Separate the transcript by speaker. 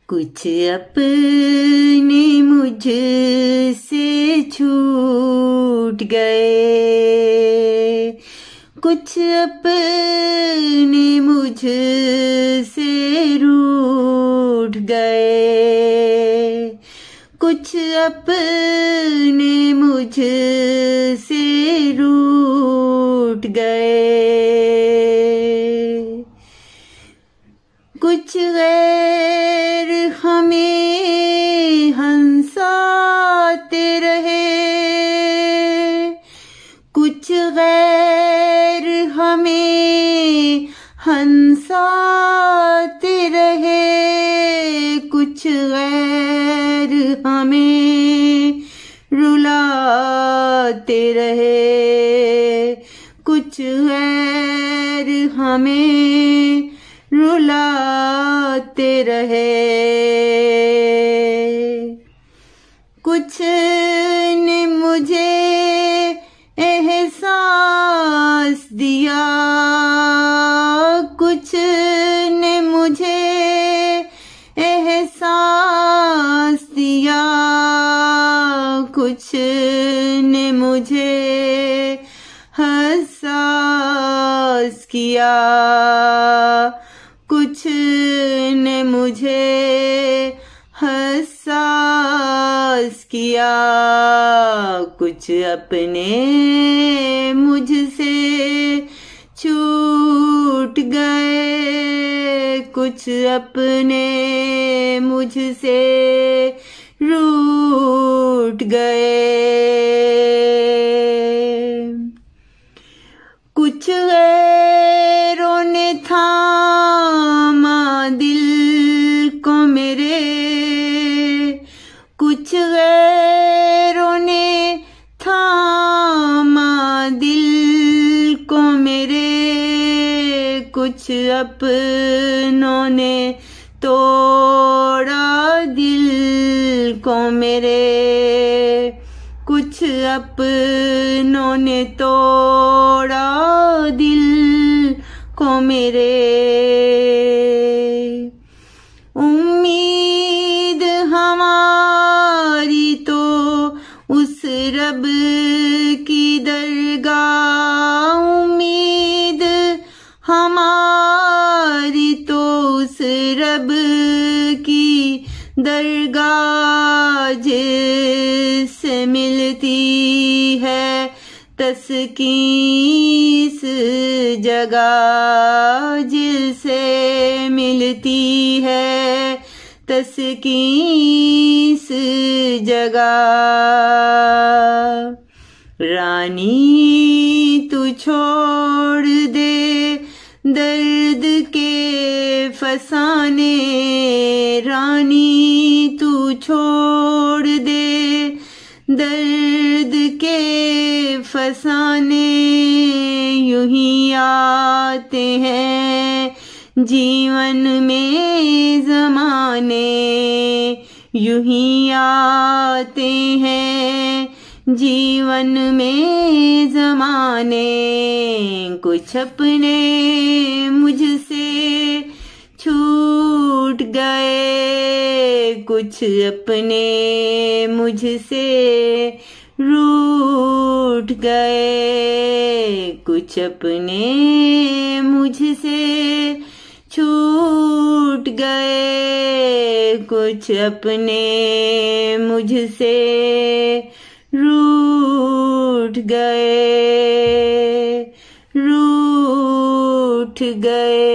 Speaker 1: कुछ अपने मुझसे छूट गए, कुछ अपने मुझसे रूठ गए, कुछ अपने मुझसे रूठ गए। कुछ गैर हमें हंसाते रहे, कुछ गैर हमें हंसाते रहे, कुछ गैर हमें रुलाते रहे, कुछ गैर हमें रुलाते रहे। कुछ ने मुझे एहसास दिया, कुछ ने मुझे एहसास दिया, कुछ ने मुझे हसास किया, कुछ ने मुझे हसास किया। कुछ अपने मुझसे छूट गए, कुछ अपने मुझसे रूठ गए। कुछ गैरों ने थामा दिल को मेरे, कुछ गैरों ने थामा दिल को मेरे, कुछ अपनों ने तोड़ा दिल को मेरे, कुछ अपनों ने तोड़ा दिल को मेरे। उम्मीद हमारी तो उस रब की दरगाह, उम्मीद हमारी तो उस रब की दरगाह जिससे मिलती है तस्कीन इस जगह, जिससे मिलती है तस्कीन इस जगह। रानी तू छोड़ दे दर्द के फसाने, रानी तू छोड़ दे दर्द के फसाने। यूं ही आते हैं जीवन में ज़माने, यूं ही आते हैं जीवन में ज़माने। कुछ अपने मुझसे छूट गए, कुछ अपने मुझसे रूठ गए, कुछ अपने मुझसे छूट गए, कुछ अपने मुझसे रूठ गए, रूठ गए।